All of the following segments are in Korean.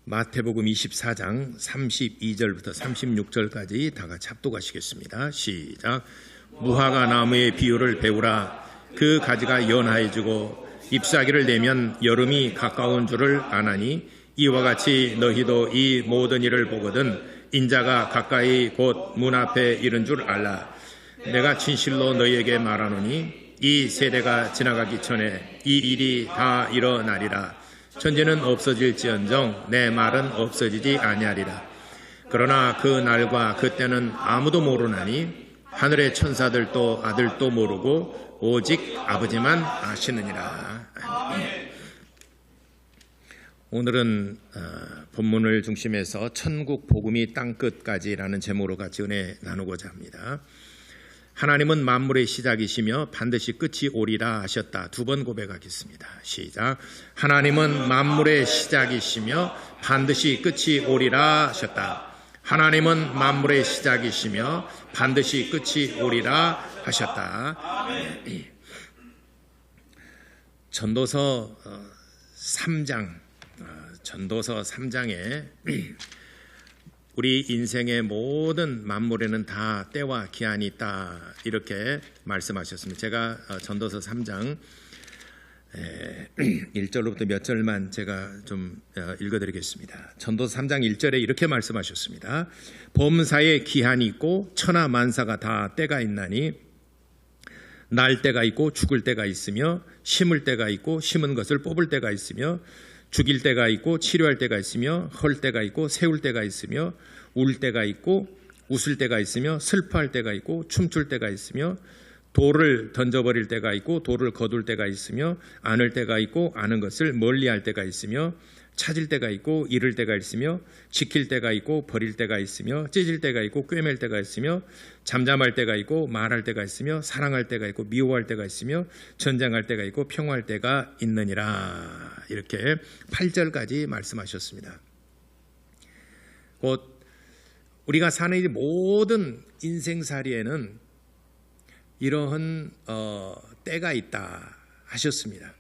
마태복음 24장 32절부터 36절까지 다 같이 합독하시겠습니다. 시작. 무화과 나무의 비유를 배우라. 그 가지가 연하여지고 잎사귀를 내면 여름이 가까운 줄을 아나니 이와 같이 너희도 이 모든 일을 보거든 인자가 가까이 곧 문 앞에 이른 줄 알라. 내가 진실로 너희에게 말하노니 이 세대가 지나가기 전에 이 일이 다 일어나리라. 천지는 없어질지언정 내 말은 없어지지 아니하리라. 그러나 그 날과 그 때는 아무도 모르나니 하늘의 천사들도 아들도 모르고 오직 아버지만 아시느니라. 오늘은 본문을 중심해서 천국 복음이 땅끝까지라는 제목으로 같이 은혜 나누고자 합니다. 하나님은 만물의 시작이시며 반드시 끝이 오리라 하셨다. 두 번 고백하겠습니다. 시작. 하나님은 만물의 시작이시며 반드시 끝이 오리라 하셨다. 하나님은 만물의 시작이시며 반드시 끝이 오리라 하셨다. 전도서 3장에 우리 인생의 모든 만물에는 다 때와 기한이 있다 이렇게 말씀하셨습니다. 제가 전도서 3장 1절로부터 몇 절만 제가 좀 읽어드리겠습니다. 전도서 3장 1절에 이렇게 말씀하셨습니다. 범사에 기한이 있고 천하 만사가 다 때가 있나니 날 때가 있고 죽을 때가 있으며 심을 때가 있고 심은 것을 뽑을 때가 있으며 죽일 때가 있고 치료할 때가 있으며 헐 때가 있고 세울 때가 있으며 울 때가 있고 웃을 때가 있으며 슬퍼할 때가 있고 춤출 때가 있으며 돌을 던져버릴 때가 있고 돌을 거둘 때가 있으며 안을 때가 있고 아는 것을 멀리할 때가 있으며 찾을 때가 있고 잃을 때가 있으며 지킬 때가 있고 버릴 때가 있으며 찢을 때가 있고 꿰맬 때가 있으며 잠잠할 때가 있고 말할 때가 있으며 사랑할 때가 있고 미워할 때가 있으며 전쟁할 때가 있고 평화할 때가 있느니라. 이렇게 8절까지 말씀하셨습니다. 곧 우리가 사는 이 모든 인생살이에는 이러한 때가 있다 하셨습니다.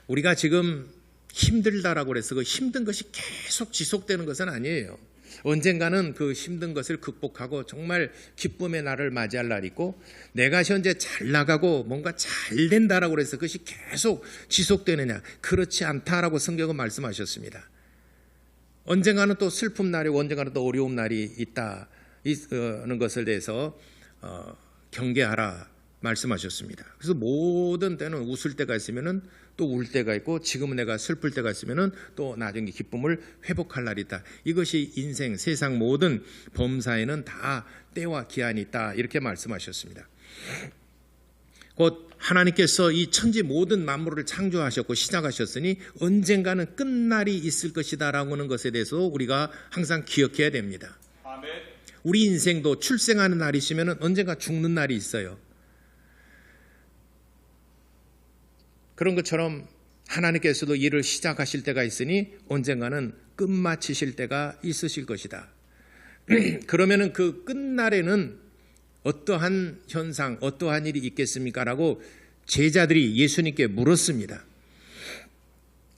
우리가 지금 힘들다라고 그래서 그 힘든 것이 계속 지속되는 것은 아니에요. 언젠가는 그 힘든 것을 극복하고 정말 기쁨의 날을 맞이할 날이 있고 내가 현재 잘 나가고 뭔가 잘 된다라고 해서 그것이 계속 지속되느냐, 그렇지 않다라고 성경은 말씀하셨습니다. 언젠가는 또 슬픔 날이고 언젠가는 또 어려운 날이 있다는 것을 대해서 경계하라 말씀하셨습니다. 그래서 모든 때는 웃을 때가 있으면은 또 울 때가 있고 지금은 내가 슬플 때가 있으면은 또 나중에 기쁨을 회복할 날이 있다. 이것이 인생, 세상 모든 범사에는 다 때와 기한이 있다. 이렇게 말씀하셨습니다. 곧 하나님께서 이 천지 모든 만물을 창조하셨고 시작하셨으니 언젠가는 끝날이 있을 것이다라고 하는 것에 대해서 우리가 항상 기억해야 됩니다. 아멘. 우리 인생도 출생하는 날이 있으면 언젠가 죽는 날이 있어요. 그런 것처럼 하나님께서도 일을 시작하실 때가 있으니 언젠가는 끝마치실 때가 있으실 것이다. 그러면은 그 끝날에는 어떠한 현상, 어떠한 일이 있겠습니까? 라고 제자들이 예수님께 물었습니다.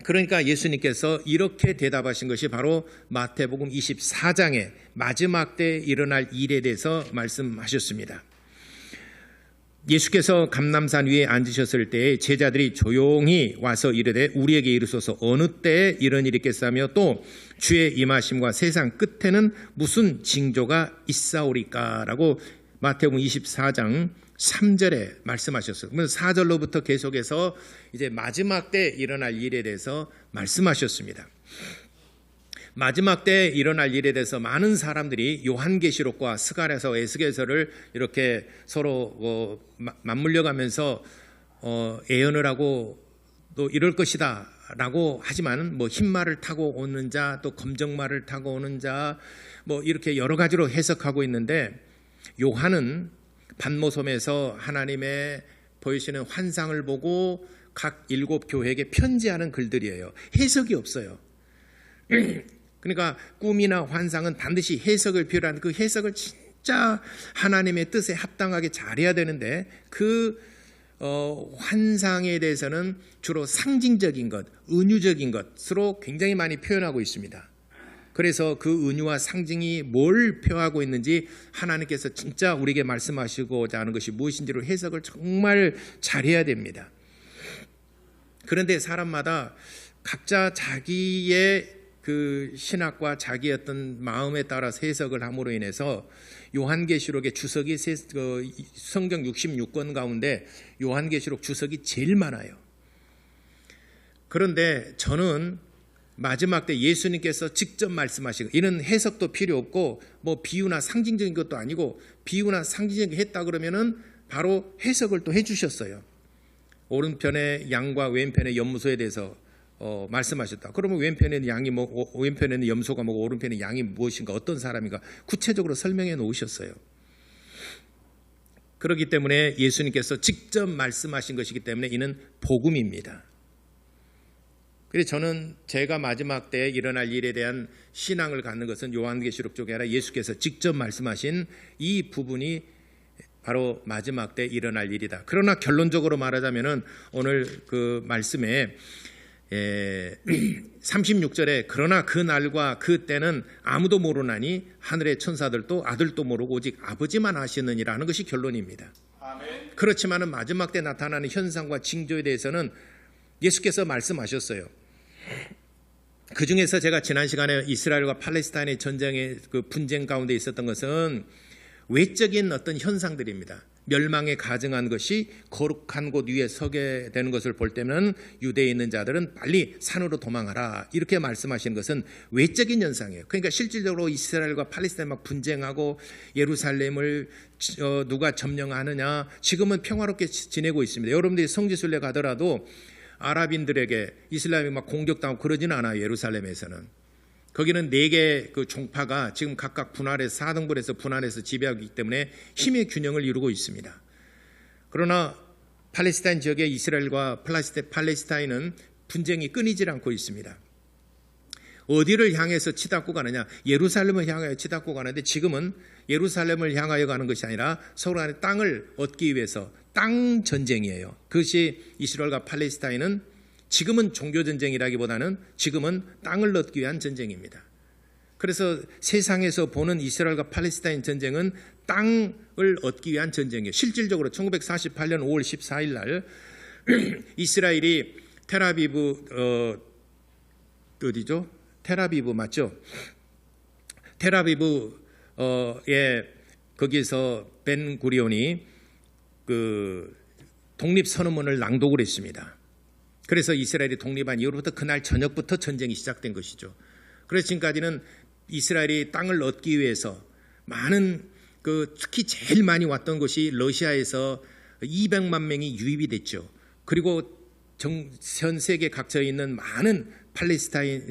그러니까 예수님께서 이렇게 대답하신 것이 바로 마태복음 24장의 마지막 때 일어날 일에 대해서 말씀하셨습니다. 예수께서 감람산 위에 앉으셨을 때에 제자들이 조용히 와서 이르되 우리에게 이르소서 어느 때에 이런 일이 있겠사며 또 주의 임하심과 세상 끝에는 무슨 징조가 있사오리까? 라고 마태복음 24장 3절에 말씀하셨어요. 그러면 4절로부터 계속해서 이제 마지막 때 일어날 일에 대해서 말씀하셨습니다. 마지막 때 일어날 일에 대해서 많은 사람들이 요한계시록과 스가랴서, 에스겔서를 이렇게 서로 맞물려가면서 예언을 하고 또 이럴 것이다 라고 하지만 뭐 흰말을 타고 오는 자, 또 검정말을 타고 오는 자, 뭐 이렇게 여러 가지로 해석하고 있는데 요한은 반모섬에서 하나님의 보이시는 환상을 보고 각 7교회에게 편지하는 글들이에요. 해석이 없어요. 그러니까 꿈이나 환상은 반드시 해석을 필요한 그 해석을 진짜 하나님의 뜻에 합당하게 잘해야 되는데 그 환상에 대해서는 주로 상징적인 것, 은유적인 것으로 굉장히 많이 표현하고 있습니다. 그래서 그 은유와 상징이 뭘 표하고 있는지 하나님께서 진짜 우리에게 말씀하시고자 하는 것이 무엇인지로 해석을 정말 잘해야 됩니다. 그런데 사람마다 각자 자기의 그 신학과 자기의 어떤 마음에 따라서 해석을 함으로 인해서 요한계시록의 주석이 성경 66권 가운데 요한계시록 주석이 제일 많아요. 그런데 저는 마지막 때 예수님께서 직접 말씀하시고, 이는 해석도 필요 없고 뭐 비유나 상징적인 것도 아니고, 비유나 상징적인 게 했다 그러면은 바로 해석을 또 해주셨어요. 오른편의 양과 왼편의 염소에 대해서 말씀하셨다. 그러면 왼편에는 양이 왼편에는 염소가 뭐고 오른편에 양이 무엇인가, 어떤 사람인가 구체적으로 설명해 놓으셨어요. 그렇기 때문에 예수님께서 직접 말씀하신 것이기 때문에 이는 복음입니다. 그래서 저는 제가 마지막 때에 일어날 일에 대한 신앙을 갖는 것은 요한계시록 쪽이 아니라 예수께서 직접 말씀하신 이 부분이 바로 마지막 때 일어날 일이다. 그러나 결론적으로 말하자면은 오늘 그 말씀에 36절에 그러나 그 날과 그 때는 아무도 모르나니 하늘의 천사들도 아들도 모르고 오직 아버지만 아시느니라 하는 것이 결론입니다. 아멘. 그렇지만은 마지막 때 나타나는 현상과 징조에 대해서는 예수께서 말씀하셨어요. 그 중에서 제가 지난 시간에 이스라엘과 팔레스타인의 전쟁의 그 분쟁 가운데 있었던 것은 외적인 어떤 현상들입니다. 멸망에 가증한 것이 거룩한 곳 위에 서게 되는 것을 볼 때는 유대에 있는 자들은 빨리 산으로 도망하라, 이렇게 말씀하시는 것은 외적인 현상이에요. 그러니까 실질적으로 이스라엘과 팔레스타인 막 분쟁하고 예루살렘을 누가 점령하느냐, 지금은 평화롭게 지내고 있습니다. 여러분들이 성지순례 가더라도 아랍인들에게 이슬람이 막 공격당하고 그러지는 않아요. 예루살렘에서는 거기는 4개 그 종파가 지금 각각 분할해서 4등분해서 분할해서 지배하기 때문에 힘의 균형을 이루고 있습니다. 그러나 팔레스타인 지역의 이스라엘과 팔레스타인은 분쟁이 끊이질 않고 있습니다. 어디를 향해서 치닫고 가느냐, 예루살렘을 향하여 치닫고 가는데 지금은 예루살렘을 향하여 가는 것이 아니라 서로 간의 땅을 얻기 위해서 땅 전쟁이에요. 그것이 이스라엘과 팔레스타인은 지금은 종교전쟁이라기보다는 지금은 땅을 얻기 위한 전쟁입니다. 그래서 세상에서 보는 이스라엘과 팔레스타인 전쟁은 땅을 얻기 위한 전쟁이에요. 실질적으로 1948년 5월 14일 날 이스라엘이 텔아비브 어디죠? 텔아비브 맞죠? 텔아비브에 거기서 벤 구리온이 그 독립선언문을 낭독을 했습니다. 그래서 이스라엘이 독립한 이후로부터 그날 저녁부터 전쟁이 시작된 것이죠. 그래서 지금까지는 이스라엘이 땅을 얻기 위해서 많은 특히 제일 많이 왔던 곳이 러시아에서 200만 명이 유입이 됐죠. 그리고 전 세계 각처에 있는 많은 팔레스타인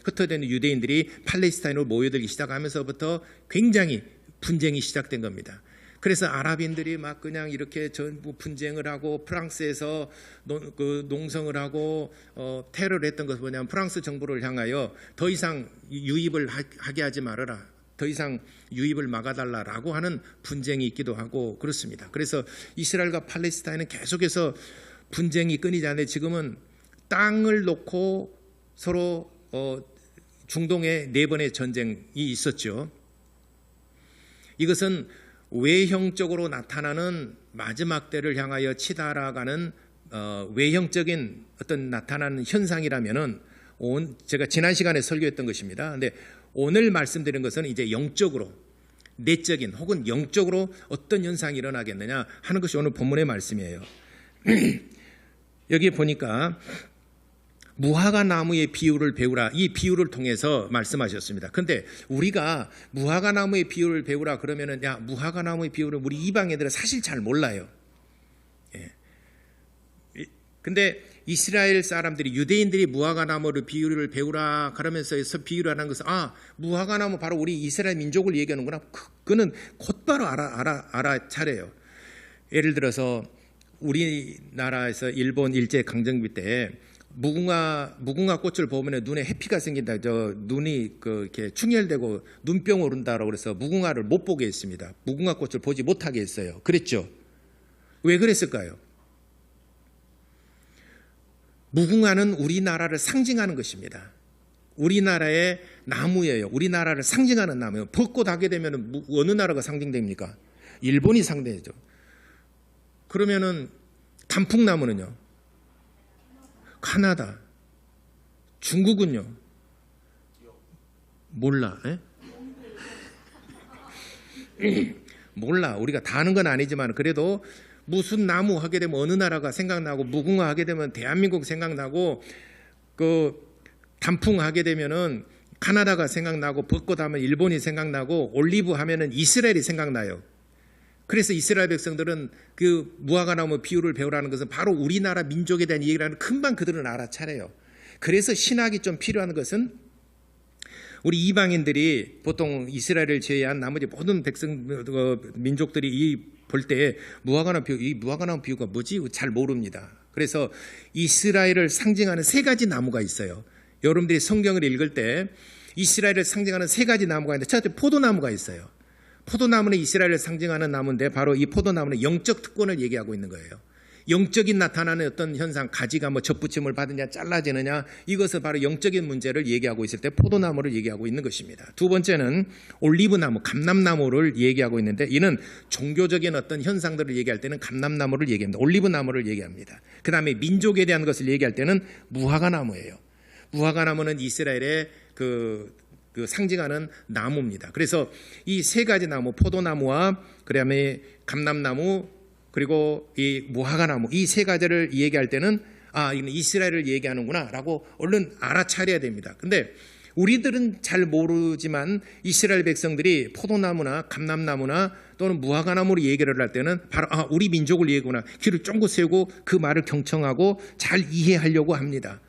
흩어져 있는 유대인들이 팔레스타인으로 모여들기 시작하면서부터 굉장히 분쟁이 시작된 겁니다. 그래서 아랍인들이 막 그냥 이렇게 전부 분쟁을 하고 프랑스에서 농성을 하고 테러를 했던 것은 뭐냐면 프랑스 정부를 향하여 더 이상 유입을 하게 하지 말아라, 더 이상 유입을 막아달라라고 하는 분쟁이 있기도 하고 그렇습니다. 그래서 이스라엘과 팔레스타인은 계속해서 분쟁이 끊이지 않는데 지금은 땅을 놓고 서로 중동에 4번의 전쟁이 있었죠. 이것은 외형적으로 나타나는 마지막 때를 향하여 치달아가는 외형적인 어떤 나타나는 현상이라면은 제가 지난 시간에 설교했던 것입니다. 그런데 오늘 말씀드린 것은 이제 영적으로, 내적인 혹은 영적으로 어떤 현상이 일어나겠느냐 하는 것이 오늘 본문의 말씀이에요. 여기 보니까 무화과 나무의 비유를 배우라, 이 비유를 통해서 말씀하셨습니다. 그런데 우리가 무화과 나무의 비유를 배우라 그러면은 야, 무화과 나무의 비유를 우리 이방 애들은 사실 잘 몰라요. 근데 이스라엘 사람들이, 유대인들이 무화과 나무를 비유를 배우라 그러면서 비유를 하는 것은 무화과 나무 바로 우리 이스라엘 민족을 얘기하는구나. 그거는 곧바로 알아차려요. 예를 들어서 우리나라에서 일본 일제 강점기 때 무궁화 꽃을 보면 눈에 해피가 생긴다. 눈이 이렇게 충혈되고 눈병 오른다라고 그래서 무궁화를 못 보게 했습니다. 무궁화 꽃을 보지 못하게 했어요. 그랬죠? 왜 그랬을까요? 무궁화는 우리나라를 상징하는 것입니다. 우리나라의 나무예요. 우리나라를 상징하는 나무예요. 벚꽃 하게 되면 어느 나라가 상징됩니까? 일본이 상징되죠. 그러면은 단풍나무는요? 카나다. 중국은요? 몰라. 몰라. 우리가 다 아는 건 아니지만 그래도 무슨 나무 하게 되면 어느 나라가 생각나고, 무궁화 하게 되면 대한민국 생각나고, 그 단풍 하게 되면은 카나다가 생각나고, 벚꽃 하면 일본이 생각나고, 올리브 하면은 이스라엘이 생각나요. 그래서 이스라엘 백성들은 그 무화과나무 비유를 배우라는 것은 바로 우리나라 민족에 대한 얘기라는 금방 그들은 알아차려요. 그래서 신학이 좀 필요한 것은 우리 이방인들이 보통 이스라엘을 제외한 나머지 모든 백성 민족들이 볼 때 무화과나무 비유, 이 무화과나무 비유가 뭐지? 잘 모릅니다. 그래서 이스라엘을 상징하는 세 가지 나무가 있어요. 여러분들이 성경을 읽을 때 이스라엘을 상징하는 세 가지 나무가 있는데, 첫 번째 포도나무가 있어요. 포도나무는 이스라엘을 상징하는 나무인데 바로 이 포도나무는 영적 특권을 얘기하고 있는 거예요. 영적인 나타나는 어떤 현상, 가지가 뭐 접붙임을 받느냐 잘라지느냐, 이것은 바로 영적인 문제를 얘기하고 있을 때 포도나무를 얘기하고 있는 것입니다. 두 번째는 올리브나무, 감람나무를 얘기하고 있는데, 이는 종교적인 어떤 현상들을 얘기할 때는 감람나무를 얘기합니다. 올리브나무를 얘기합니다. 그 다음에 민족에 대한 것을 얘기할 때는 무화과나무예요. 무화과나무는 이스라엘의 그 상징하는 나무입니다. 그래서 이 세 가지 나무, 포도나무와 그다음에 감람나무, 그리고 이 무화과나무, 이 세 가지를 얘기할 때는 이건 이스라엘을 얘기하는구나라고 얼른 알아차려야 됩니다. 근데 우리들은 잘 모르지만 이스라엘 백성들이 포도나무나 감람나무나 또는 무화과나무를 얘기를 할 때는 바로 우리 민족을 얘기하구나, 귀를 쫑긋 세우고 그 말을 경청하고 잘 이해하려고 합니다.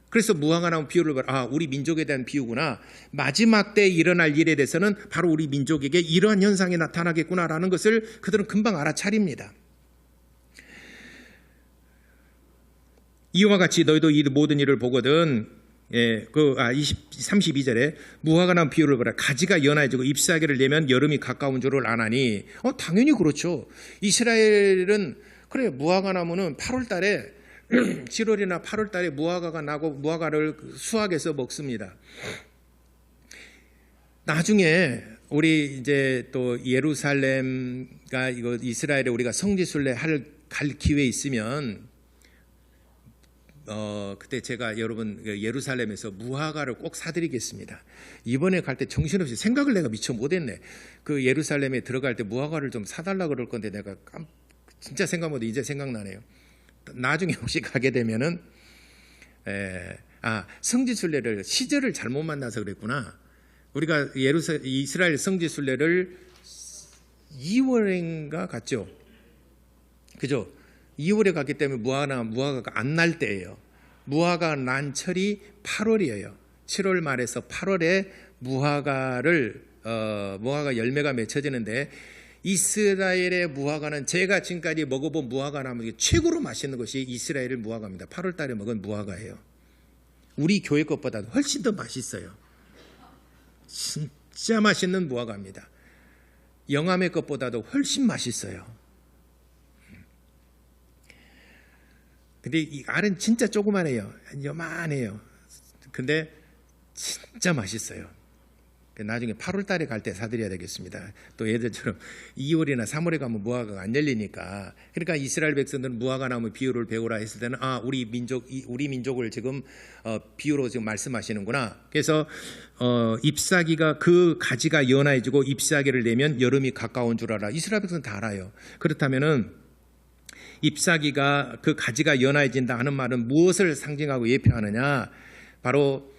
그래서 무화과나무 비유를 우리 민족에 대한 비유구나, 마지막 때에 일어날 일에 대해서는 바로 우리 민족에게 이러한 현상이 나타나겠구나라는 것을 그들은 금방 알아차립니다. 이와 같이 너희도 이 모든 일을 보거든, 32절에 무화과나무 비유를 보라. 가지가 연해지고 잎사귀를 내면 여름이 가까운 줄을 아나니. 당연히 그렇죠. 이스라엘은 그래, 무화과나무는 8월 달에 7월이나 8월 달에 무화과가 나고 무화과를 수확해서 먹습니다. 나중에 우리 이제 또 예루살렘가 이거 이스라엘에 우리가 성지순례 갈 기회 있으면 그때 제가 여러분 예루살렘에서 무화과를 꼭 사드리겠습니다. 이번에 갈 때 정신없이 생각을 내가 미처 못했네. 그 예루살렘에 들어갈 때 무화과를 좀 사달라 그럴 건데 내가 진짜 생각 못해. 이제 생각나네요. 나중에 혹시 가게 되면은 성지순례를 시절을 잘못 만나서 그랬구나. 우리가 이스라엘 성지순례를 2월인가 갔죠. 그죠? 2월에 갔기 때문에 무화과가 안 날 때예요. 무화과 난 철이 8월이에요. 7월 말에서 8월에 무화과 열매가 맺혀지는데, 이스라엘의 무화과는 제가 지금까지 먹어본 무화과 나무 중에 최고로 맛있는 것이 이스라엘 무화과입니다. 8월 달에 먹은 무화과예요. 우리 교회 것보다 훨씬 더 맛있어요. 진짜 맛있는 무화과입니다. 영암의 것보다도 훨씬 맛있어요. 근데 이 알은 진짜 조그만해요. 요만해요. 근데 진짜 맛있어요. 나중에 8월 달에 갈 때 사드려야 되겠습니다. 또 얘들처럼 2월이나 3월에 가면 무화과가 안 열리니까. 그러니까 이스라엘 백성들은 무화과나무 비유를 배우라 했을 때는 우리 민족을 지금 비유로 지금 말씀하시는구나. 그래서 잎사귀가 그 가지가 연해지고 잎사귀를 내면 여름이 가까운 줄 알아. 이스라엘 백성은 다 알아요. 그렇다면은 잎사귀가 그 가지가 연해진다 하는 말은 무엇을 상징하고 예표하느냐? 바로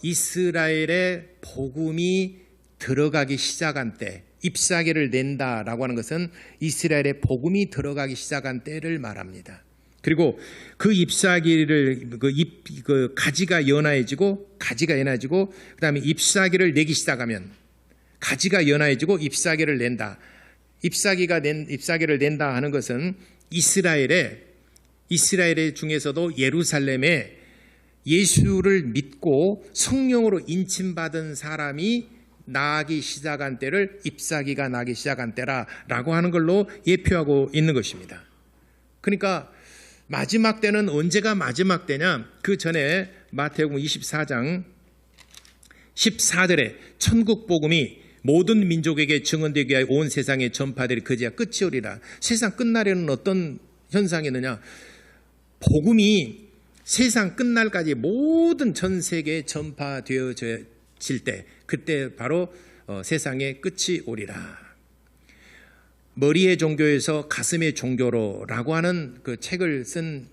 이스라엘의 복음이 들어가기 시작한 때, 잎사귀를 낸다라고 하는 것은 이스라엘의 복음이 들어가기 시작한 때를 말합니다. 그리고 그 잎사귀를 그 가지가 연해지고 그다음에 잎사귀를 내기 시작하면, 가지가 연해지고 잎사귀를 낸다. 잎사귀를 낸다 하는 것은 이스라엘의 중에서도 예루살렘에 예수를 믿고 성령으로 인침받은 사람이 나기 시작한 때를 잎사귀가 나기 시작한 때라고 하는 걸로 예표하고 있는 것입니다. 그러니까 마지막 때는 언제가 마지막 때냐? 그 전에 마태복음 24장 14절에 천국 복음이 모든 민족에게 증언되기 위하여 온 세상에 전파되리 그제야 끝이 오리라. 세상 끝날에는 어떤 현상이 있느냐? 복음이 세상 끝날까지 모든 전 세계에 전파되어질 때, 그때 바로 세상의 끝이 오리라. 머리의 종교에서 가슴의 종교로라고 하는 그 책을 쓴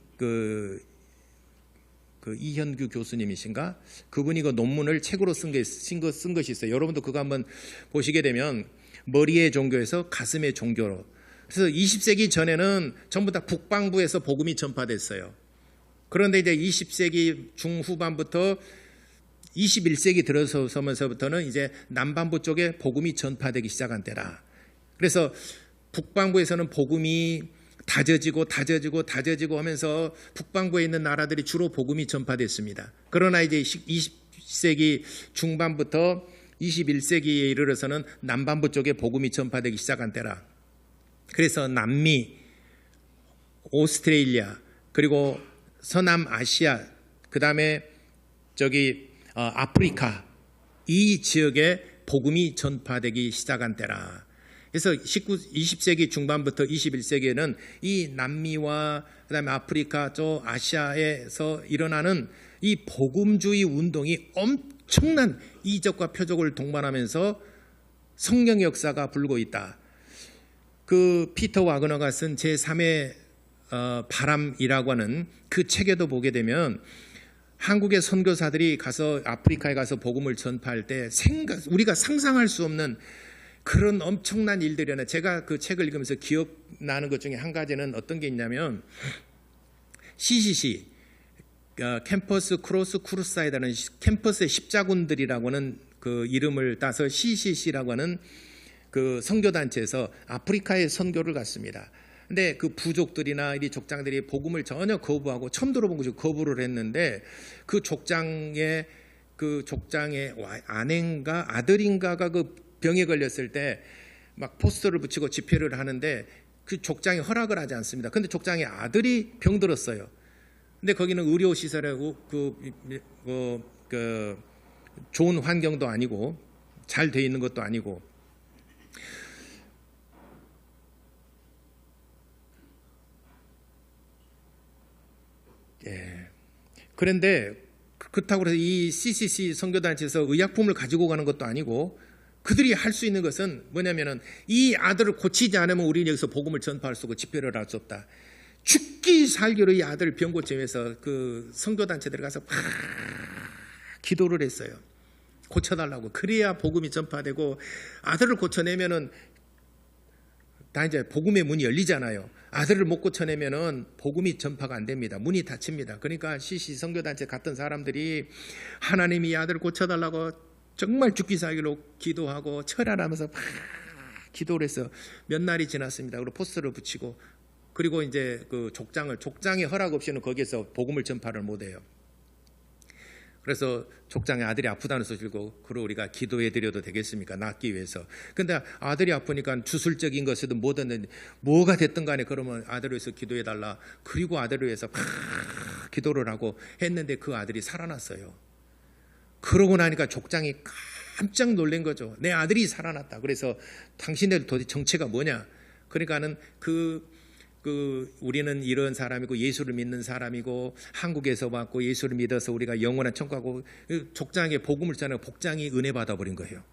그 이현규 교수님이신가? 그분이 그 논문을 책으로 쓴 것이 있어요. 여러분도 그거 한번 보시게 되면 머리의 종교에서 가슴의 종교로. 그래서 20세기 전에는 전부 다 북방부에서 복음이 전파됐어요. 그런데 이제 20세기 중후반부터 21세기 들어서면서부터는 이제 남반부 쪽에 복음이 전파되기 시작한 때라. 그래서 북방부에서는 복음이 다져지고 하면서 북방부에 있는 나라들이 주로 복음이 전파됐습니다. 그러나 이제 20세기 중반부터 21세기에 이르러서는 남반부 쪽에 복음이 전파되기 시작한 때라. 그래서 남미, 오스트레일리아, 그리고 서남아시아, 그 다음에 아프리카, 이 지역에 복음이 전파되기 시작한 때라. 그래서 20세기 중반부터 21세기에는 이 남미와 그다음에 아프리카, 저 아시아에서 일어나는 이 복음주의 운동이 엄청난 이적과 표적을 동반하면서 성령의 역사가 불고 있다. 그 피터 와그너가 쓴 제3의 바람이라고 하는 그 책에도 보게 되면 한국의 선교사들이 가서 아프리카에 가서 복음을 전파할 때 우리가 상상할 수 없는 그런 엄청난 일들이나, 제가 그 책을 읽으면서 기억나는 것 중에 한 가지는 어떤 게 있냐면 CCC 캠퍼스 크로스 크루사이드라는 캠퍼스의 십자군들이라고 하는 그 이름을 따서 CCC라고 하는 그 선교단체에서 아프리카에 선교를 갔습니다. 근데 그 부족들이나 이 족장들이 복음을 전혀 거부하고 처음 들어본 것이 거부를 했는데 그 족장의 아내인가 아들인가가 그 병에 걸렸을 때 막 포스터를 붙이고 집회를 하는데 그 족장이 허락을 하지 않습니다. 근데 족장의 아들이 병들었어요. 근데 거기는 의료 시설하고 좋은 환경도 아니고 잘 돼 있는 것도 아니고, 그런데 그렇다고 해서 이 CCC 선교단체에서 의약품을 가지고 가는 것도 아니고, 그들이 할 수 있는 것은 뭐냐면은 이 아들을 고치지 않으면 우리는 여기서 복음을 전파할 수 없고 집회를 할 수 없다. 죽기 살기로 이 아들을 병 고치기 위해서 그 선교단체들에 가서 막 기도를 했어요. 고쳐달라고. 그래야 복음이 전파되고, 아들을 고쳐내면은 다 이제 복음의 문이 열리잖아요. 아들을 못 고쳐내면은 복음이 전파가 안 됩니다. 문이 닫힙니다. 그러니까 CC 선교단체 갔던 사람들이 하나님이 이 아들을 고쳐달라고 정말 죽기 살기로 기도하고 철야하면서 막 기도를 해서 몇 날이 지났습니다. 그리고 포스터를 붙이고, 그리고 이제 그 족장의 허락 없이는 거기에서 복음을 전파를 못해요. 그래서 족장의 아들이 아프다는 소식을 듣고, 그럼 우리가 기도해드려도 되겠습니까? 낫기 위해서. 근데 아들이 아프니까 주술적인 것이든 뭐든 뭐가 됐든 간에 그러면 아들을 위해서 기도해달라. 그리고 아들을 위해서 막 기도를 하고 했는데 그 아들이 살아났어요. 그러고 나니까 족장이 깜짝 놀란 거죠. 내 아들이 살아났다. 그래서 당신들 도대체 정체가 뭐냐? 그러니까는 우리는 이런 사람이고 예수를 믿는 사람이고 한국에서 왔고 예수를 믿어서 우리가 영원한 천국하고, 족장에 복음을 전하고 복장이 은혜 받아버린 거예요.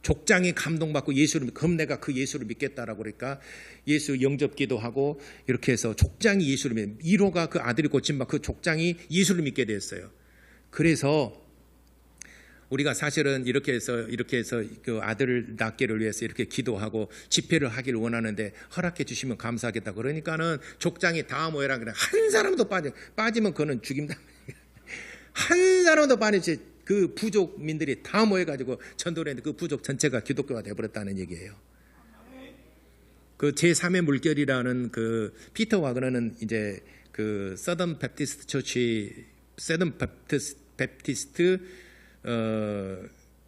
족장이 감동받고 그럼 내가 그 예수를 믿겠다라고 그러니까 예수 영접기도 하고 이렇게 해서 족장이 예수를 믿는, 1호가 그 아들이 고침받고 그 족장이 예수를 믿게 됐어요. 그래서 우리가 사실은 이렇게 해서 그 아들을 낳기를 위해서 이렇게 기도하고 집회를 하기를 원하는데 허락해 주시면 감사하겠다. 그러니까는 족장이 다 모여라 그래. 한 사람도 빠지면 그는 죽임다. 한 사람도 빠지지. 그 부족민들이 다 모여가지고 전도를 했는데 그 부족 전체가 기독교가 되어버렸다는 얘기예요. 그 제3의 물결이라는 그 피터 와그너는 이제 그 서던 베프티스트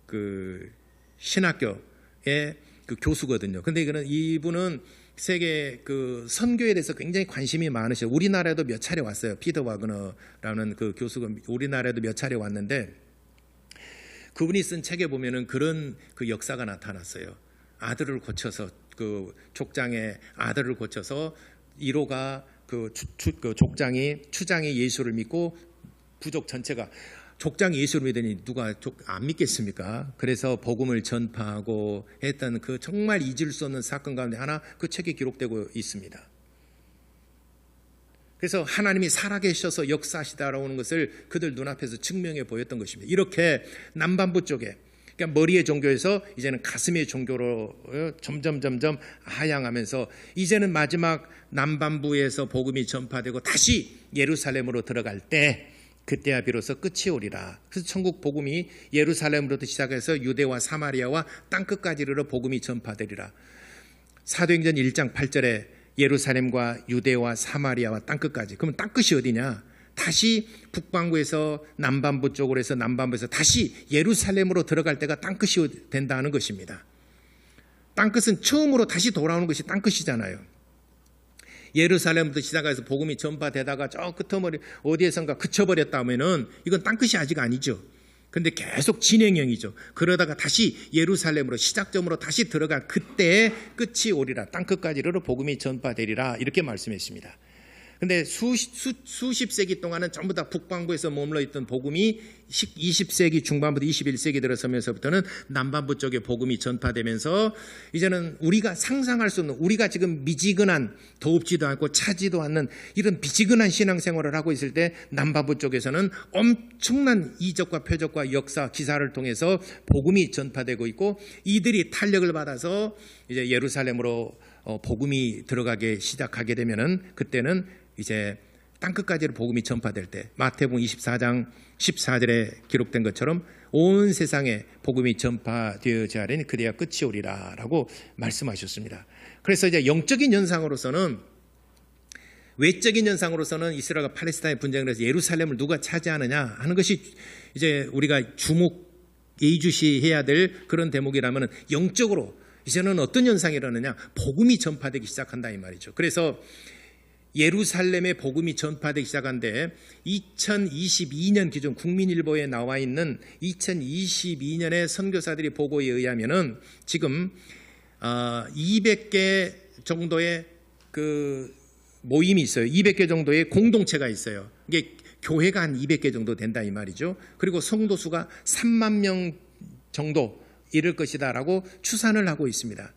그 신학교의 그 교수거든요. 근데 이분은 세계 그 선교에 대해서 굉장히 관심이 많으셔요. 우리나라에도 몇 차례 왔어요. 피터 와그너라는 그 교수가 우리나라에도 몇 차례 왔는데 그분이 쓴 책에 보면은 그런 그 역사가 나타났어요. 아들을 고쳐서 그 족장의 아들을 고쳐서 1호가 그 족장이 추장이 예수를 믿고 부족 전체가 족장 예수를 믿으니 누가 안 믿겠습니까? 그래서 복음을 전파하고 했던 그 정말 잊을 수 없는 사건 가운데 하나 그 책에 기록되고 있습니다. 그래서 하나님이 살아계셔서 역사하시다라고 하는 것을 그들 눈앞에서 증명해 보였던 것입니다. 이렇게 남반부 쪽에 그러니까 머리의 종교에서 이제는 가슴의 종교로 점점 하향하면서 이제는 마지막 남반부에서 복음이 전파되고 다시 예루살렘으로 들어갈 때 그때야 비로소 끝이 오리라. 그래서 천국 복음이 예루살렘으로부터 시작해서 유대와 사마리아와 땅끝까지 이르러 복음이 전파되리라. 사도행전 1장 8절에 예루살렘과 유대와 사마리아와 땅끝까지. 그러면 땅끝이 어디냐? 다시 북반구에서 남반부 쪽으로 해서 남반부에서 다시 예루살렘으로 들어갈 때가 땅끝이 된다는 것입니다. 땅끝은 처음으로 다시 돌아오는 것이 땅끝이잖아요. 예루살렘부터 시작해서 복음이 전파되다가 저 끝머리 어디에선가 그쳐버렸다면은 이건 땅끝이 아직 아니죠. 그런데 계속 진행형이죠. 그러다가 다시 예루살렘으로 시작점으로 다시 들어갈 그때의 끝이 오리라. 땅끝까지 이르러 복음이 전파되리라. 이렇게 말씀했습니다. 근데 수십 세기 동안은 전부 다 북반구에서 머물러 있던 복음이 20세기 중반부터 21세기 들어서면서부터는 남반부 쪽에 복음이 전파되면서 이제는 우리가 상상할 수 없는 우리가 지금 미지근한 더웁지도 않고 차지도 않는 이런 미지근한 신앙생활을 하고 있을 때 남반부 쪽에서는 엄청난 이적과 표적과 역사 기사를 통해서 복음이 전파되고 있고 이들이 탄력을 받아서 이제 예루살렘으로 복음이 들어가게 시작하게 되면은 그때는 이제 땅끝까지로 복음이 전파될 때 마태복음 24장 14절에 기록된 것처럼 온 세상에 복음이 전파되어져야 하니 그래야 끝이 오리라 라고 말씀하셨습니다. 그래서 이제 영적인 현상으로서는 외적인 현상으로서는 이스라엘과 팔레스타인 분쟁을 해서 예루살렘을 누가 차지하느냐 하는 것이 이제 우리가 예의주시해야 될 그런 대목이라면 영적으로 이제는 어떤 현상이 일어나느냐 복음이 전파되기 시작한다 이 말이죠. 그래서 예루살렘의 복음이 전파되기 시작한데 2022년 기준 국민일보에 나와 있는 2022년의 선교사들이 보고에 의하면은 지금 200개 정도의 그 모임이 있어요. 200개 정도의 공동체가 있어요. 이게 교회가 한 200개 정도 된다 이 말이죠. 그리고 성도 수가 3만 명 정도 이를 것이다라고 추산을 하고 있습니다.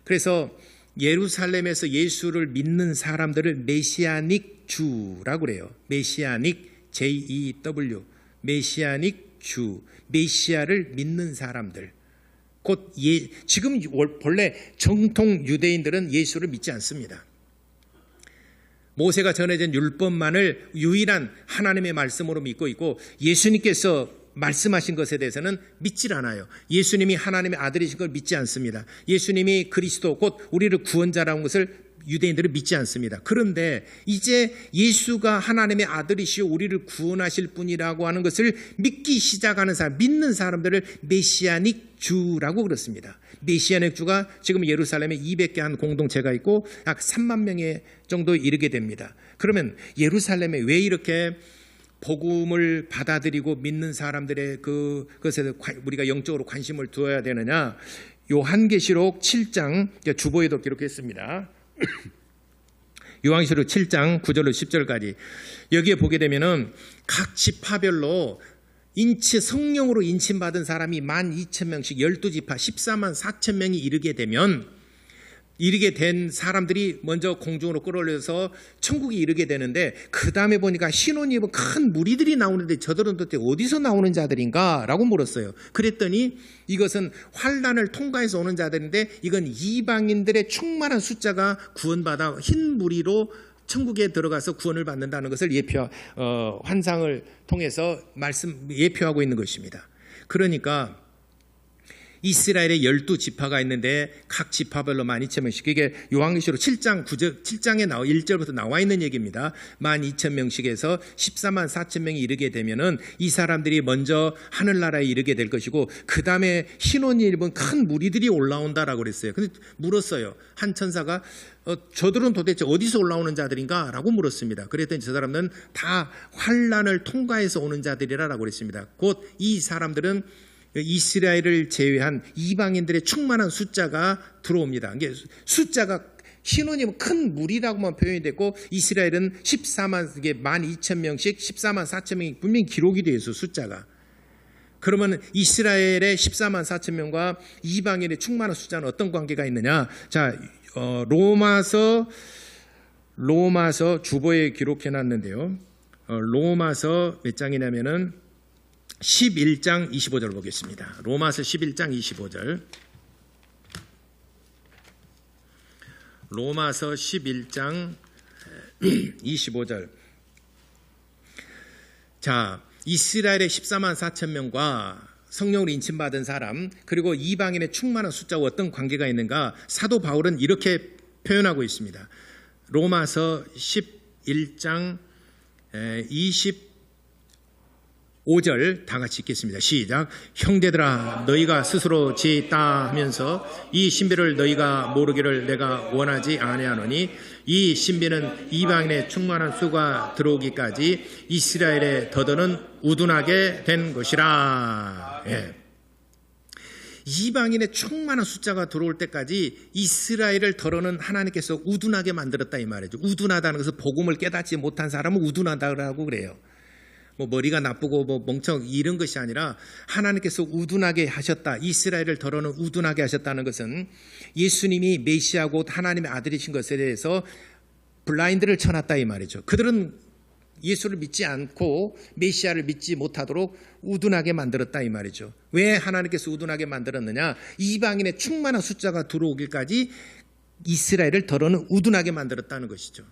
그래서 예루살렘에서 예수를 믿는 사람들을 메시아닉 주라고 그래요. 메시아닉 JEW 메시아닉 주 메시아를 믿는 사람들 곧 지금 본래 정통 유대인들은 예수를 믿지 않습니다. 모세가 전해진 율법만을 유일한 하나님의 말씀으로 믿고 있고 예수님께서 말씀하신 것에 대해서는 믿질 않아요. 예수님이 하나님의 아들이신 걸 믿지 않습니다. 예수님이 그리스도 곧 우리를 구원자라는 것을 유대인들은 믿지 않습니다. 그런데 이제 예수가 하나님의 아들이시오 우리를 구원하실 분이라고 하는 것을 믿기 시작하는 사람, 믿는 사람들을 메시아닉 주라고 그렇습니다. 메시아닉 주가 지금 예루살렘에 200개 한 공동체가 있고 약 3만 명의 정도 이르게 됩니다. 그러면 예루살렘에 왜 이렇게 복음을 받아들이고 믿는 사람들의 그것에 우리가 영적으로 관심을 두어야 되느냐? 요한계시록 7장 주보에도 기록했습니다. 요한계시록 7장 9절로 10절까지 여기에 보게 되면은 각 지파별로 성령으로 인침받은 사람이 12,000명씩 12지파 14만 4천 명이 이르게 된 사람들이 먼저 공중으로 끌어올려서 천국에 이르게 되는데 그 다음에 보니까 흰 옷 입은 큰 무리들이 나오는데 저들은 도대체 어디서 나오는 자들인가? 라고 물었어요. 그랬더니 이것은 환란을 통과해서 오는 자들인데 이건 이방인들의 충만한 숫자가 구원받아 흰 무리로 천국에 들어가서 구원을 받는다는 것을 환상을 통해서 예표하고 있는 것입니다. 그러니까 이스라엘의 12지파가 있는데 각 지파별로 12,000명씩, 이게 요한계시록 7장에 1절부터 나와 있는 얘기입니다. 12,000명씩에서 14만 4천 명이 이르게 되면은 이 사람들이 먼저 하늘나라에 이르게 될 것이고, 그 다음에 흰옷 입은 큰 무리들이 올라온다라고 그랬어요. 근데 물었어요. 한 천사가 저들은 도대체 어디서 올라오는 자들인가? 라고 물었습니다. 그랬더니 저 사람들은 다 환난을 통과해서 오는 자들이라고 그랬습니다. 곧 이 사람들은 이스라엘을 제외한 이방인들의 충만한 숫자가 들어옵니다. 이게 숫자가 흰옷이면 큰 무리라고만 표현이 됐고, 이스라엘은 14만, 이게 12,000명씩 14만 4천 명이 분명히 기록이 되어 있어요, 숫자가. 그러면 이스라엘의 14만 4천 명과 이방인의 충만한 숫자는 어떤 관계가 있느냐? 자, 로마서 주보에 기록해 놨는데요. 로마서 몇 장이냐면은 11장 25절 보겠습니다. 로마서 11장 25절. 로마서 11장 25절. 자, 이스라엘의 14만 4천 명과 성령으로 인침받은 사람, 그리고 이방인의 충만한 숫자와 어떤 관계가 있는가? 사도 바울은 이렇게 표현하고 있습니다. 로마서 11장 25절 다 같이 읽겠습니다. 시작. 형제들아, 너희가 스스로 지었다 하면서 이 신비를 너희가 모르기를 내가 원하지 아니하노니, 이 신비는 이방인의 충만한 수가 들어오기까지 이스라엘의 더더는 우둔하게 된 것이라. 예. 이방인의 충만한 숫자가 들어올 때까지 이스라엘을 더러는 하나님께서 우둔하게 만들었다 이 말이죠. 우둔하다는 것은 복음을 깨닫지 못한 사람은 우둔하다고 그래요. 뭐 머리가 나쁘고 뭐 멍청 이런 것이 아니라 하나님께서 우둔하게 하셨다. 이스라엘을 더러는 우둔하게 하셨다는 것은 예수님이 메시아고 하나님의 아들이신 것에 대해서 블라인드를 쳐놨다 이 말이죠. 그들은 예수를 믿지 않고 메시아를 믿지 못하도록 우둔하게 만들었다 이 말이죠. 왜 하나님께서 우둔하게 만들었느냐? 이방인의 충만한 숫자가 들어오기까지 이스라엘을 더러는 우둔하게 만들었다는 것이죠.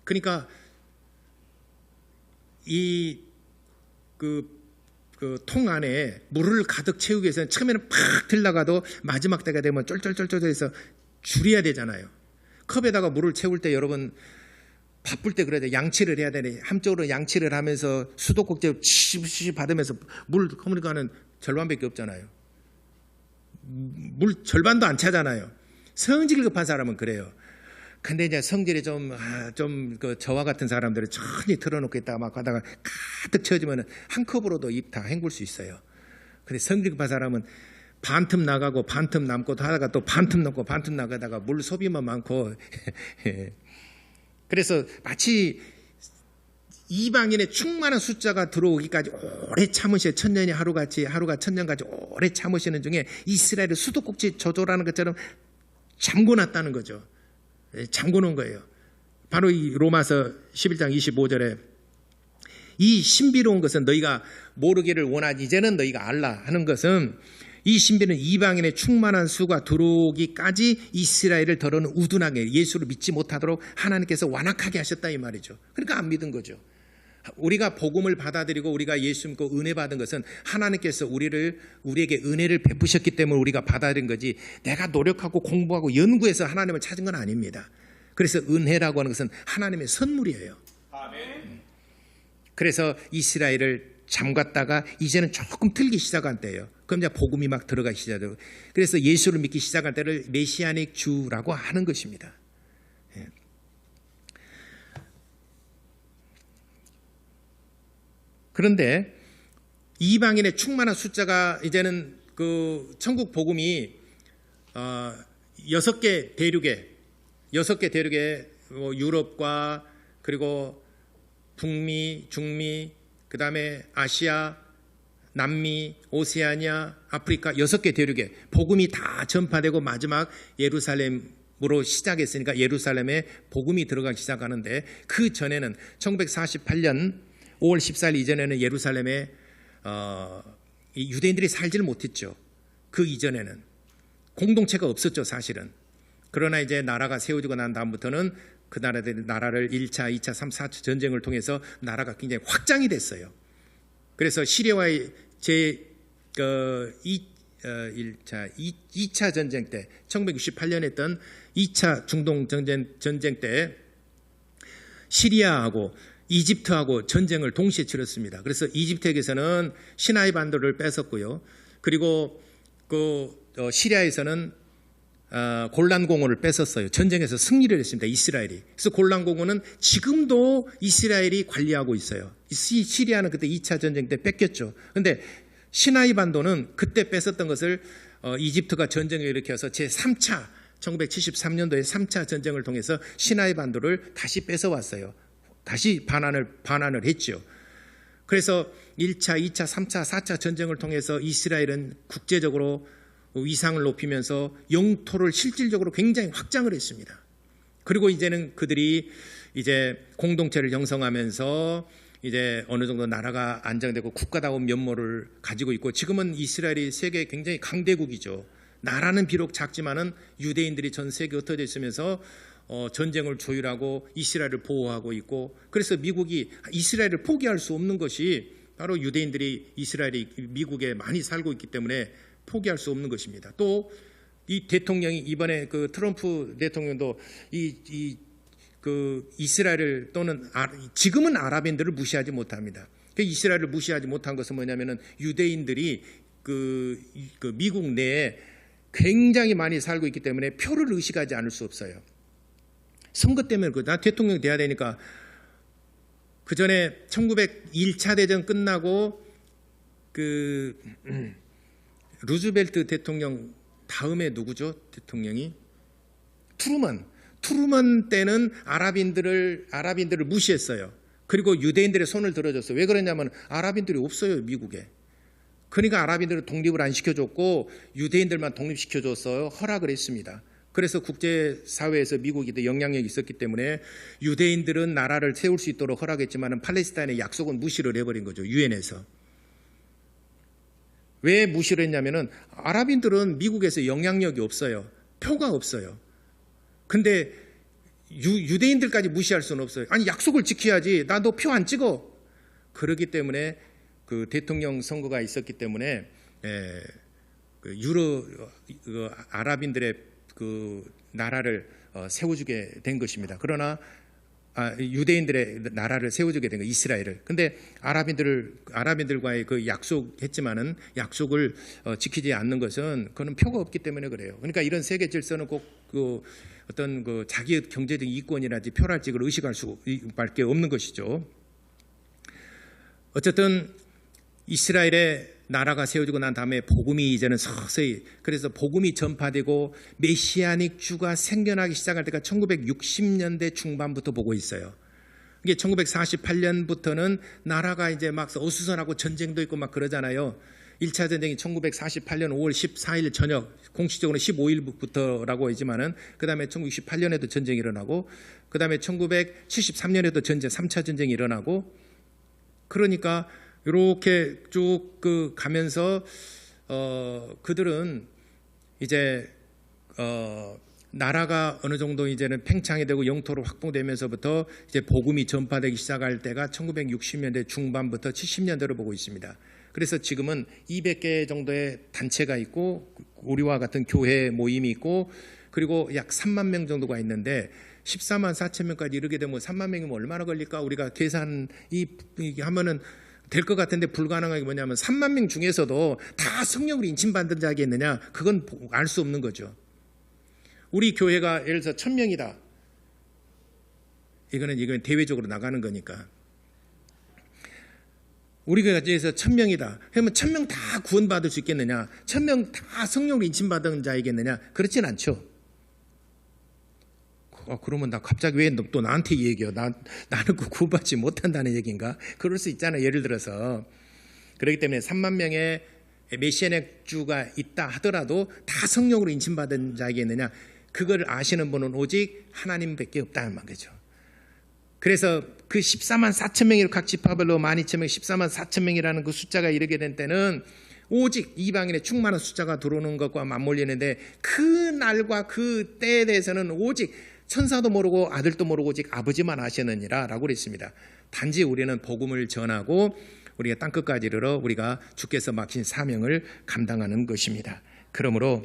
그러니까 그 통 안에 물을 가득 채우기 위해서는 처음에는 팍 들나가도 마지막 때가 되면 쫄쫄쫄쫄해서 줄여야 되잖아요. 컵에다가 물을 채울 때 여러분 바쁠 때 그래야 돼. 양치를 해야 되네. 한쪽으로 양치를 하면서 수도꼭지를 치시 받으면서 물 허물가는 절반밖에 없잖아요. 물 절반도 안 차잖아요. 성질 급한 사람은 그래요. 근데 이제 성질이 그 저와 같은 사람들은 천천히 틀어놓고 있다가 막 하다가 가득 채워지면 한 컵으로도 입 다 헹굴 수 있어요. 근데 성질 급한 사람은 반틈 나가고 반틈 남고 하다가 또 반틈 넣고 반틈 나가다가 물 소비만 많고 그래서 마치 이방인의 충만한 숫자가 들어오기까지 오래 참으셔. 천년이 하루같이, 하루가 천년같이 오래 참으시는 중에 이스라엘의 수도꼭지 조절하는 것처럼 잠궈놨다는 거죠. 잠궈놓은 거예요. 바로 이 로마서 11장 25절에 이 신비로운 것은 너희가 모르기를 원하지 이제는 너희가 알라 하는 것은, 이 신비는 이방인의 충만한 수가 들어오기까지 이스라엘을 더러는 우둔하게, 예수를 믿지 못하도록 하나님께서 완악하게 하셨다 이 말이죠. 그러니까 안 믿은 거죠. 우리가 복음을 받아들이고 우리가 예수 믿고 은혜 받은 것은 하나님께서 우리에게 은혜를 베푸셨기 때문에 우리가 받아들인 거지, 내가 노력하고 공부하고 연구해서 하나님을 찾은 건 아닙니다. 그래서 은혜라고 하는 것은 하나님의 선물이에요. 아멘. 그래서 이스라엘을 잠갔다가 이제는 조금 틀기 시작한 때예요. 그럼 이제 복음이 막 들어가기 시작해요. 그래서 예수를 믿기 시작할 때를 메시아닉 주라고 하는 것입니다. 예. 그런데 이방인의 충만한 숫자가 이제는 그 천국 복음이 6개 대륙에 유럽과 그리고 북미, 중미, 그 다음에 아시아, 남미, 오세아니아, 아프리카 6개 대륙에 복음이 다 전파되고 마지막 예루살렘으로 시작했으니까 예루살렘에 복음이 들어가기 시작하는데, 그 전에는 1948년 5월 14일 이전에는 예루살렘에 유대인들이 살지를 못했죠. 그 이전에는 공동체가 없었죠, 사실은. 그러나 이제 나라가 세워지고 난 다음부터는 그 나라를 1차, 2차, 3차, 4차 전쟁을 통해서 나라가 굉장히 확장이 됐어요. 그래서 시리아와의 1차, 2차 전쟁 때 1968년에 했던 2차 중동 전쟁 때 시리아하고 이집트하고 전쟁을 동시에 치렀습니다. 그래서 이집트에게서는 시나이 반도를 뺏었고요. 그리고 시리아에서는 골란 공원을 뺏었어요. 전쟁에서 승리를 했습니다. 이스라엘이. 그래서 골란 공원은 지금도 이스라엘이 관리하고 있어요. 시리아는 그때 2차 전쟁 때 뺏겼죠. 그런데 시나이 반도는 그때 뺏었던 것을 이집트가 전쟁을 일으켜서 제3차 1973년도에 3차 전쟁을 통해서 시나이 반도를 다시 뺏어왔어요. 다시 반환을 했죠. 그래서 1차, 2차, 3차, 4차 전쟁을 통해서 이스라엘은 국제적으로 위상을 높이면서 영토를 실질적으로 굉장히 확장을 했습니다. 그리고 이제는 그들이 이제 공동체를 형성하면서 이제 어느 정도 나라가 안정되고 국가다운 면모를 가지고 있고, 지금은 이스라엘이 세계의 굉장히 강대국이죠. 나라는 비록 작지만은 유대인들이 전 세계에 흩어져 있으면서 전쟁을 조율하고 이스라엘을 보호하고 있고, 그래서 미국이 이스라엘을 포기할 수 없는 것이 바로 유대인들이 미국에 많이 살고 있기 때문에 포기할 수 없는 것입니다. 또 이 대통령이 이번에 그 트럼프 대통령도 이스라엘을 또는 지금은 아랍인들을 무시하지 못합니다. 이스라엘을 무시하지 못한 것은 뭐냐면은 유대인들이 미국 내에 굉장히 많이 살고 있기 때문에 표를 의식하지 않을 수 없어요. 선거 때문에 나 대통령 돼야 되니까. 그 전에 1901차 대전 끝나고 루즈벨트 대통령 다음에 누구죠? 대통령이 트루먼 때는 아랍인들을 무시했어요. 그리고 유대인들의 손을 들어줬어요. 왜 그러냐면 아랍인들이 없어요, 미국에. 그러니까 아랍인들은 독립을 안 시켜줬고 유대인들만 독립시켜줬어요. 허락을 했습니다. 그래서 국제사회에서 미국이 더 영향력이 있었기 때문에 유대인들은 나라를 세울 수 있도록 허락했지만 팔레스타인의 약속은 무시를 해버린 거죠. 유엔에서. 왜 무시를 했냐면은 아랍인들은 미국에서 영향력이 없어요. 표가 없어요. 근데 유대인들까지 무시할 수는 없어요. 아니, 약속을 지켜야지. 나 너 표 안 찍어. 그렇기 때문에 그 대통령 선거가 있었기 때문에 아랍인들의 그 나라를 세워주게 된 것입니다. 그러나 유대인들의 나라를 세워주게 된 거, 이스라엘을. 근데 아랍인들과의 그 약속했지만은 약속을 지키지 않는 것은 그는 표가 없기 때문에 그래요. 그러니까 이런 세계 질서는 꼭 어떤 자기 경제적 이권이라든지 표랄지 그걸 의식할 수밖에 없는 것이죠. 어쨌든 이스라엘의 나라가 세워지고 난 다음에 복음이 이제는 서서히, 그래서 복음이 전파되고 메시아닉 주가 생겨나기 시작할 때가 1960년대 중반부터 보고 있어요. 이게 1948년부터는 나라가 이제 막 어수선하고 전쟁도 있고 막 그러잖아요. 1차 전쟁이 1948년 5월 14일 저녁, 공식적으로 15일부터라고 하지만은 그 다음에 1968년에도 전쟁이 일어나고, 그 다음에 1973년에도 3차 전쟁이 일어나고, 그러니까 이렇게 쭉 가면서 그들은 이제 나라가 어느 정도 이제는 팽창이 되고 영토로 확보되면서부터 이제 복음이 전파되기 시작할 때가 1960년대 중반부터 70년대로 보고 있습니다. 그래서 지금은 200개 정도의 단체가 있고 우리와 같은 교회 모임이 있고, 그리고 약 3만 명 정도가 있는데 14만 4천 명까지 이르게 되면 3만 명이면 얼마나 걸릴까? 우리가 계산 하면은 될 것 같은데 불가능한 게 뭐냐면 3만 명 중에서도 다 성령으로 인침받은 자가 있느냐? 그건 알 수 없는 거죠. 우리 교회가 예를 들어서 1000명이다. 이건 대외적으로 나가는 거니까. 우리 교회에서 1000명이다. 그러면 1000명 다 구원받을 수 있겠느냐? 1000명 다 성령으로 인침받은 자이겠느냐? 그렇진 않죠. 그러면 나 갑자기 왜 또 나한테 얘기해? 나는 구원받지 못한다는 얘기인가? 그럴 수 있잖아요. 예를 들어서. 그렇기 때문에 3만 명의 메시아닉 주가 있다 하더라도 다 성령으로 인침받은 자이겠느냐? 그걸 아시는 분은 오직 하나님밖에 없다는 말이죠. 그래서 그 14만 4천 명이 각 지파별로 12,000명, 14만 4천 명이라는 그 숫자가 이르게 된 때는 오직 이방인의 충만한 숫자가 들어오는 것과 맞물리는데, 그 날과 그 때에 대해서는 오직 천사도 모르고 아들도 모르고 오직 아버지만 아시느니라 라고 그랬습니다. 단지 우리는 복음을 전하고 우리가 땅끝까지 이르러 우리가 주께서 맡긴 사명을 감당하는 것입니다. 그러므로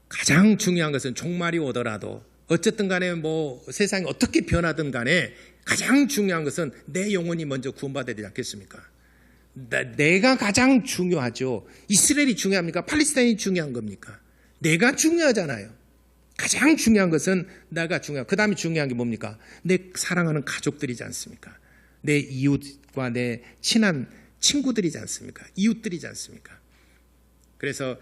가장 중요한 것은 종말이 오더라도 어쨌든 간에 뭐 세상이 어떻게 변하든 간에 가장 중요한 것은 내 영혼이 먼저 구원받아야 되지 않겠습니까? 내가 가장 중요하죠. 이스라엘이 중요합니까? 팔레스타인이 중요한 겁니까? 내가 중요하잖아요. 가장 중요한 것은 내가 중요하고 그 다음에 중요한 게 뭡니까? 내 사랑하는 가족들이지 않습니까? 내 이웃과 내 친한 친구들이지 않습니까? 이웃들이지 않습니까? 그래서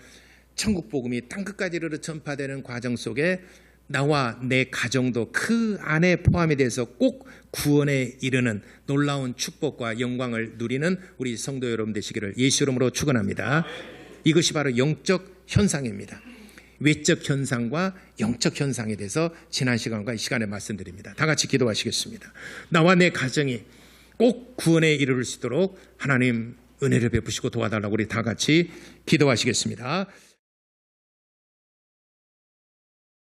천국 복음이 땅끝까지 이르러 전파되는 과정 속에 나와 내 가정도 그 안에 포함이 돼서 꼭 구원에 이르는 놀라운 축복과 영광을 누리는 우리 성도 여러분 되시기를 예수 이름으로 축원합니다. 이것이 바로 영적 현상입니다. 외적 현상과 영적 현상에 대해서 지난 시간과 이 시간에 말씀드립니다. 다 같이 기도하시겠습니다. 나와 내 가정이 꼭 구원에 이르를 수 있도록 하나님 은혜를 베푸시고 도와달라고 우리 다 같이 기도하시겠습니다.